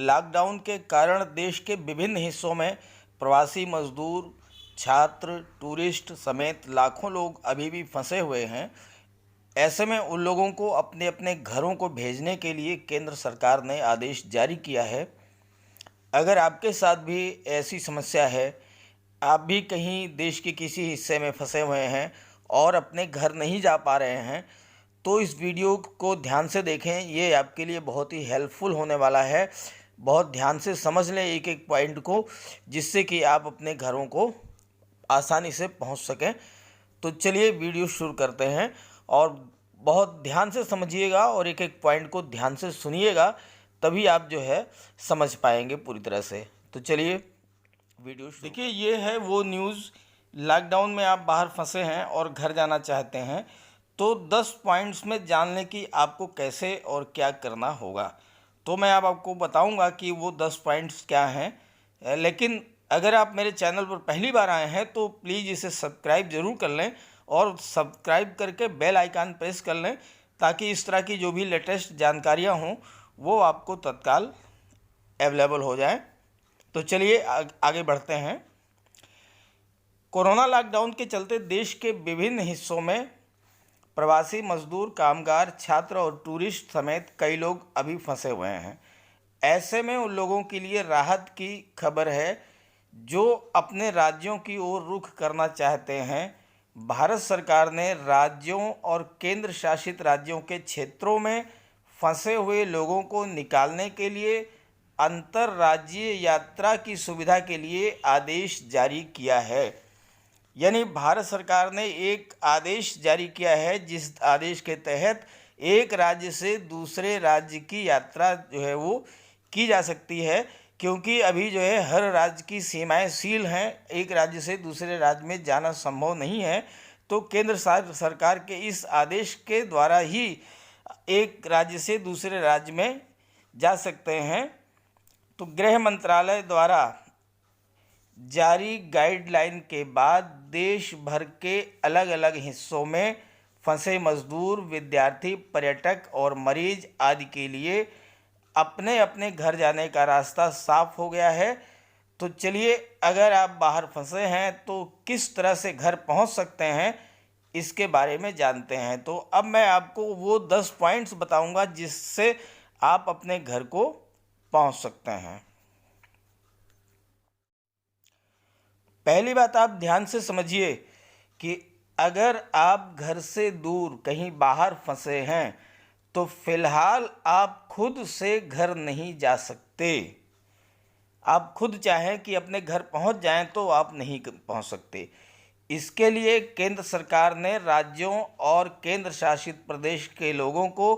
Lockdown के कारण देश के विभिन्न हिस्सों में प्रवासी मजदूर, छात्र, टूरिस्ट समेत लाखों लोग अभी भी फंसे हुए हैं। ऐसे में उन लोगों को अपने अपने घरों को भेजने के लिए केंद्र सरकार ने आदेश जारी किया है। अगर आपके साथ भी ऐसी समस्या है, आप भी कहीं देश के किसी हिस्से में फंसे हुए हैं और अपने घर नहीं जा पा रहे हैं, तो इस वीडियो को ध्यान से देखें। ये आपके लिए बहुत ही हेल्पफुल होने वाला है। बहुत ध्यान से समझ लें एक एक पॉइंट को, जिससे कि आप अपने घरों को आसानी से पहुंच सकें। तो चलिए वीडियो शुरू करते हैं और बहुत ध्यान से समझिएगा और एक एक पॉइंट को ध्यान से सुनिएगा, तभी आप जो है समझ पाएंगे पूरी तरह से। तो चलिए वीडियो देखिए। ये है वो न्यूज़, लॉकडाउन में आप बाहर फंसे हैं और घर जाना चाहते हैं, तो 10 पॉइंट्स में जान लें कि आपको कैसे और क्या करना होगा। तो मैं अब आपको बताऊंगा कि वो 10 पॉइंट्स क्या हैं। लेकिन अगर आप मेरे चैनल पर पहली बार आए हैं तो प्लीज़ इसे सब्सक्राइब ज़रूर कर लें और सब्सक्राइब करके बेल आइकन प्रेस कर लें, ताकि इस तरह की जो भी लेटेस्ट जानकारियाँ हों वो आपको तत्काल अवेलेबल हो जाए। तो चलिए आगे बढ़ते हैं। कोरोना लॉकडाउन के चलते देश के विभिन्न हिस्सों में प्रवासी मजदूर, कामगार, छात्र और टूरिस्ट समेत कई लोग अभी फंसे हुए हैं। ऐसे में उन लोगों के लिए राहत की खबर है जो अपने राज्यों की ओर रुख करना चाहते हैं। भारत सरकार ने राज्यों और केंद्र शासित राज्यों के क्षेत्रों में फंसे हुए लोगों को निकालने के लिए अंतर्राज्यीय यात्रा की सुविधा के लिए आदेश जारी किया है। यानी भारत सरकार ने एक आदेश जारी किया है, जिस आदेश के तहत एक राज्य से दूसरे राज्य की यात्रा जो है वो की जा सकती है। क्योंकि अभी जो है हर राज्य की सीमाएं सील हैं, एक राज्य से दूसरे राज्य में जाना संभव नहीं है। तो केंद्र सरकार के इस आदेश के द्वारा ही एक राज्य से दूसरे राज्य में जा सकते हैं। तो गृह मंत्रालय द्वारा जारी गाइडलाइन के बाद देश भर के अलग अलग हिस्सों में फंसे मजदूर, विद्यार्थी, पर्यटक और मरीज आदि के लिए अपने अपने घर जाने का रास्ता साफ हो गया है। तो चलिए, अगर आप बाहर फंसे हैं तो किस तरह से घर पहुंच सकते हैं, इसके बारे में जानते हैं। तो अब मैं आपको वो 10 पॉइंट्स बताऊंगा जिससे आप अपने घर को पहुंच सकते हैं। पहली बात, आप ध्यान से समझिए कि अगर आप घर से दूर कहीं बाहर फंसे हैं तो फिलहाल आप खुद से घर नहीं जा सकते। आप खुद चाहें कि अपने घर पहुंच जाएं तो आप नहीं पहुंच सकते। इसके लिए केंद्र सरकार ने राज्यों और केंद्र शासित प्रदेश के लोगों को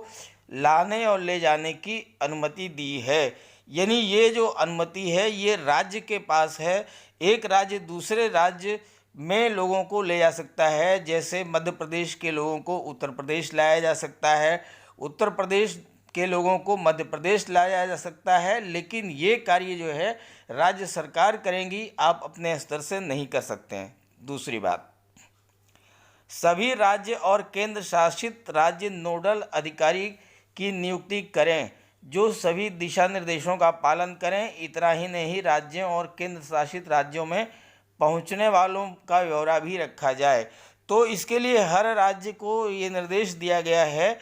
लाने और ले जाने की अनुमति दी है। यानी ये जो अनुमति है ये राज्य के पास है। एक राज्य दूसरे राज्य में लोगों को ले जा सकता है। जैसे मध्य प्रदेश के लोगों को उत्तर प्रदेश लाया जा सकता है, उत्तर प्रदेश के लोगों को मध्य प्रदेश लाया जा सकता है। लेकिन ये कार्य जो है राज्य सरकार करेंगी, आप अपने स्तर से नहीं कर सकते हैं। दूसरी बात, सभी राज्य और केंद्र शासित राज्य नोडल अधिकारी की नियुक्ति करें जो सभी दिशा निर्देशों का पालन करें। इतना ही नहीं, राज्यों और केंद्र शासित राज्यों में पहुंचने वालों का ब्यौरा भी रखा जाए। तो इसके लिए हर राज्य को ये निर्देश दिया गया है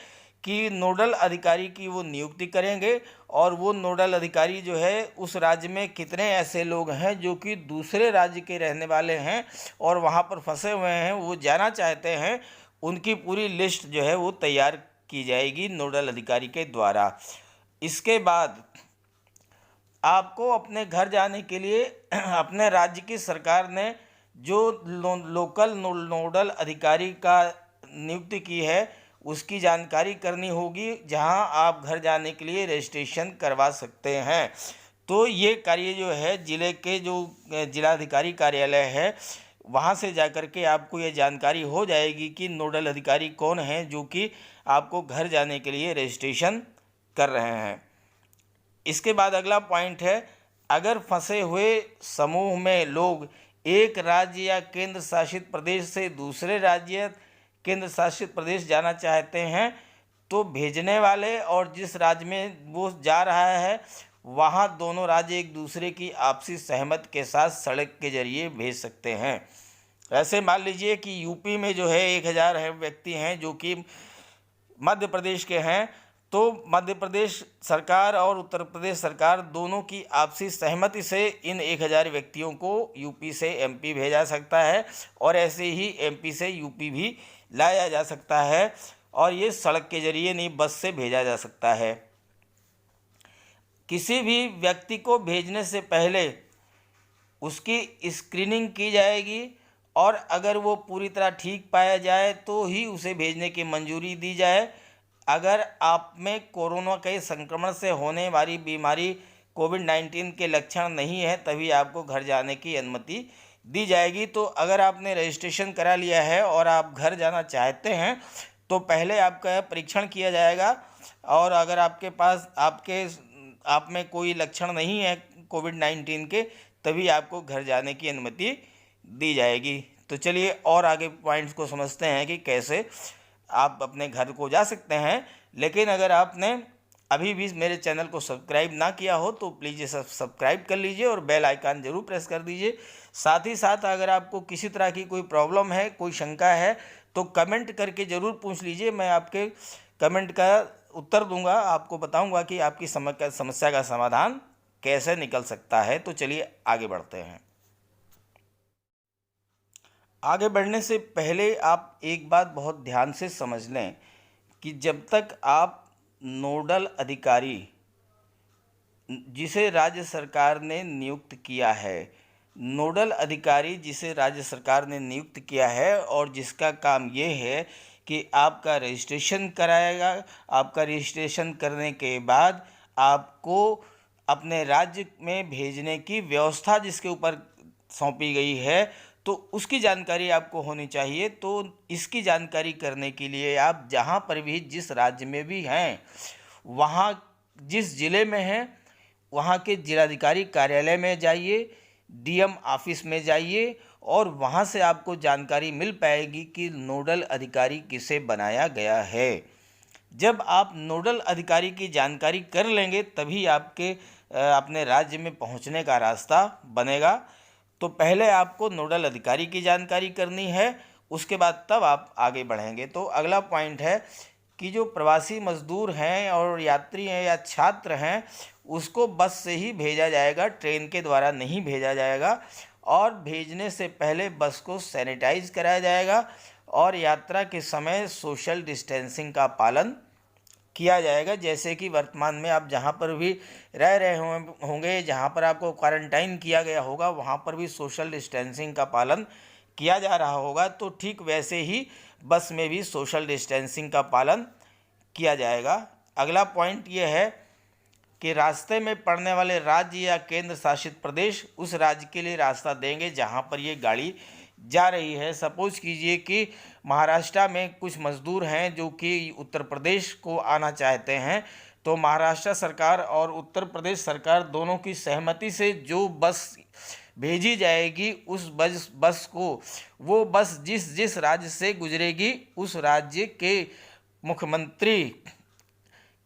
कि नोडल अधिकारी की वो नियुक्ति करेंगे, और वो नोडल अधिकारी जो है उस राज्य में कितने ऐसे लोग हैं जो कि दूसरे राज्य के रहने वाले हैं और वहाँ पर फंसे हुए हैं, वो जाना चाहते हैं, उनकी पूरी लिस्ट जो है वो तैयार की जाएगी नोडल अधिकारी के द्वारा। इसके बाद आपको अपने घर जाने के लिए अपने राज्य की सरकार ने जो लोकल नोडल अधिकारी का नियुक्ति की है उसकी जानकारी करनी होगी, जहां आप घर जाने के लिए रजिस्ट्रेशन करवा सकते हैं। तो ये कार्य जो है ज़िले के जो जिलाधिकारी कार्यालय है वहां से जाकर के आपको ये जानकारी हो जाएगी कि नोडल अधिकारी कौन हैं जो कि आपको घर जाने के लिए रजिस्ट्रेशन कर रहे हैं। इसके बाद अगला पॉइंट है, अगर फंसे हुए समूह में लोग एक राज्य या केंद्र शासित प्रदेश से दूसरे राज्य केंद्र शासित प्रदेश जाना चाहते हैं तो भेजने वाले और जिस राज्य में वो जा रहा है वहाँ दोनों राज्य एक दूसरे की आपसी सहमति के साथ सड़क के जरिए भेज सकते हैं। ऐसे मान लीजिए कि यूपी में जो है 1000 व्यक्ति हैं जो कि मध्य प्रदेश के हैं, तो मध्य प्रदेश सरकार और उत्तर प्रदेश सरकार दोनों की आपसी सहमति से इन 1000 व्यक्तियों को यूपी से एमपी भेजा सकता है और ऐसे ही एमपी से यूपी भी लाया जा सकता है, और ये सड़क के जरिए नहीं, बस से भेजा जा सकता है। किसी भी व्यक्ति को भेजने से पहले उसकी स्क्रीनिंग की जाएगी और अगर वो पूरी तरह ठीक पाया जाए तो ही उसे भेजने की मंजूरी दी जाए। अगर आप में कोरोना के संक्रमण से होने वाली बीमारी कोविड-19 के लक्षण नहीं है तभी आपको घर जाने की अनुमति दी जाएगी। तो अगर आपने रजिस्ट्रेशन करा लिया है और आप घर जाना चाहते हैं तो पहले आपका परीक्षण किया जाएगा, और अगर आपके पास आप में कोई लक्षण नहीं है कोविड-19 के तभी आपको घर जाने की अनुमति दी जाएगी। तो चलिए और आगे पॉइंट्स को समझते हैं कि कैसे आप अपने घर को जा सकते हैं। लेकिन अगर आपने अभी भी मेरे चैनल को सब्सक्राइब ना किया हो तो प्लीज़ सब्सक्राइब कर लीजिए और बेल आइकन ज़रूर प्रेस कर दीजिए। साथ ही साथ अगर आपको किसी तरह की कोई प्रॉब्लम है, कोई शंका है तो कमेंट करके ज़रूर पूछ लीजिए। मैं आपके कमेंट का उत्तर दूंगा, आपको बताऊंगा कि आपकी समस्या का समाधान कैसे निकल सकता है। तो चलिए आगे बढ़ते हैं। आगे बढ़ने से पहले आप एक बात बहुत ध्यान से समझ लें कि जब तक आप नोडल अधिकारी जिसे राज्य सरकार ने नियुक्त किया है, नोडल अधिकारी जिसे राज्य सरकार ने नियुक्त किया है और जिसका काम ये है कि आपका रजिस्ट्रेशन कराएगा, आपका रजिस्ट्रेशन करने के बाद आपको अपने राज्य में भेजने की व्यवस्था जिसके ऊपर सौंपी गई है तो उसकी जानकारी आपको होनी चाहिए। तो इसकी जानकारी करने के लिए आप जहाँ पर भी जिस राज्य में भी हैं, वहाँ जिस ज़िले में हैं वहाँ के जिलाधिकारी कार्यालय में जाइए, डीएम ऑफिस में जाइए और वहाँ से आपको जानकारी मिल पाएगी कि नोडल अधिकारी किसे बनाया गया है। जब आप नोडल अधिकारी की जानकारी कर लेंगे तभी आपके अपने राज्य में पहुँचने का रास्ता बनेगा। तो पहले आपको नोडल अधिकारी की जानकारी करनी है, उसके बाद तब आप आगे बढ़ेंगे। तो अगला पॉइंट है कि जो प्रवासी मजदूर हैं और यात्री हैं या छात्र हैं उसको बस से ही भेजा जाएगा, ट्रेन के द्वारा नहीं भेजा जाएगा। और भेजने से पहले बस को सैनिटाइज कराया जाएगा और यात्रा के समय सोशल डिस्टेंसिंग का पालन किया जाएगा। जैसे कि वर्तमान में आप जहाँ पर भी रह रहे होंगे, जहाँ पर आपको क्वारंटाइन किया गया होगा, वहाँ पर भी सोशल डिस्टेंसिंग का पालन किया जा रहा होगा। तो ठीक वैसे ही बस में भी सोशल डिस्टेंसिंग का पालन किया जाएगा। अगला पॉइंट ये है कि रास्ते में पड़ने वाले राज्य या केंद्र शासित प्रदेश उस राज्य के लिए रास्ता देंगे जहाँ पर ये गाड़ी जा रही है। सपोज कीजिए कि महाराष्ट्र में कुछ मज़दूर हैं जो कि उत्तर प्रदेश को आना चाहते हैं, तो महाराष्ट्र सरकार और उत्तर प्रदेश सरकार दोनों की सहमति से जो बस भेजी जाएगी उस बस को वो बस जिस राज्य से गुजरेगी उस राज्य के मुख्यमंत्री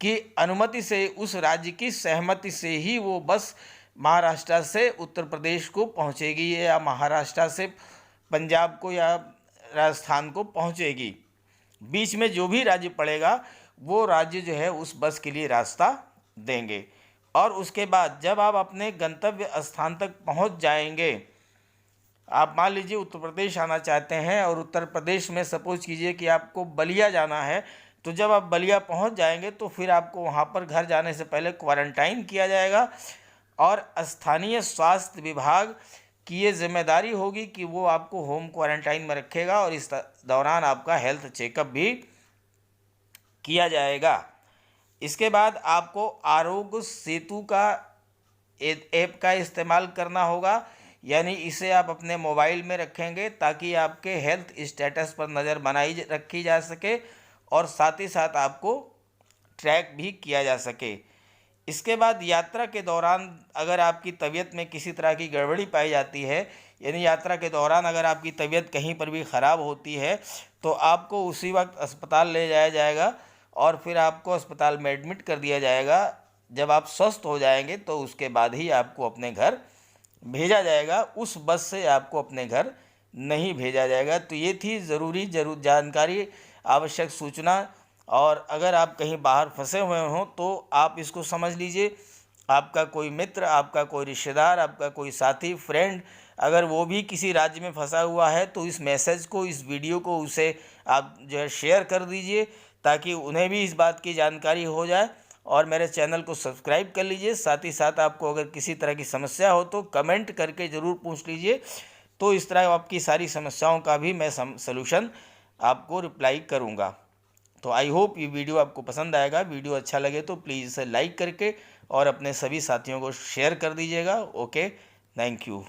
की अनुमति से, उस राज्य की सहमति से ही वो बस महाराष्ट्र से उत्तर प्रदेश को पहुंचेगी या महाराष्ट्र से पंजाब को या राजस्थान को पहुंचेगी। बीच में जो भी राज्य पड़ेगा वो राज्य जो है उस बस के लिए रास्ता देंगे। और उसके बाद जब आप अपने गंतव्य स्थान तक पहुंच जाएंगे, आप मान लीजिए उत्तर प्रदेश आना चाहते हैं और उत्तर प्रदेश में सपोज कीजिए कि आपको बलिया जाना है, तो जब आप बलिया पहुंच जाएंगे तो फिर आपको वहां पर घर जाने से पहले क्वारंटाइन किया जाएगा और स्थानीय स्वास्थ्य विभाग की ये जिम्मेदारी होगी कि वो आपको होम क्वारंटाइन में रखेगा और इस दौरान आपका हेल्थ चेकअप भी किया जाएगा। इसके बाद आपको आरोग्य सेतु का ऐप का इस्तेमाल करना होगा, यानी इसे आप अपने मोबाइल में रखेंगे ताकि आपके हेल्थ स्टेटस पर नज़र बनाई रखी जा सके और साथ ही साथ आपको ट्रैक भी किया जा सके। इसके बाद यात्रा के दौरान अगर आपकी तबीयत में किसी तरह की गड़बड़ी पाई जाती है, यानी यात्रा के दौरान अगर आपकी तबीयत कहीं पर भी ख़राब होती है तो आपको उसी वक्त अस्पताल ले जाया जाएगा और फिर आपको अस्पताल में एडमिट कर दिया जाएगा। जब आप स्वस्थ हो जाएंगे तो उसके बाद ही आपको अपने घर भेजा जाएगा, उस बस से आपको अपने घर नहीं भेजा जाएगा। तो ये थी ज़रूर जानकारी, आवश्यक सूचना। और अगर आप कहीं बाहर फंसे हुए हों तो आप इसको समझ लीजिए, आपका कोई मित्र, आपका कोई रिश्तेदार, आपका कोई साथी, फ्रेंड, अगर वो भी किसी राज्य में फंसा हुआ है तो इस मैसेज को, इस वीडियो को उसे आप जो है शेयर कर दीजिए, ताकि उन्हें भी इस बात की जानकारी हो जाए। और मेरे चैनल को सब्सक्राइब कर लीजिए। साथ ही साथ आपको अगर किसी तरह की समस्या हो तो कमेंट करके ज़रूर पूछ लीजिए, तो इस तरह आपकी सारी समस्याओं का भी मैं सलूशन आपको रिप्लाई करूँगा। तो आई होप ये वीडियो आपको पसंद आएगा। वीडियो अच्छा लगे तो प्लीज़ इसे लाइक करके और अपने सभी साथियों को शेयर कर दीजिएगा। Okay, thank you.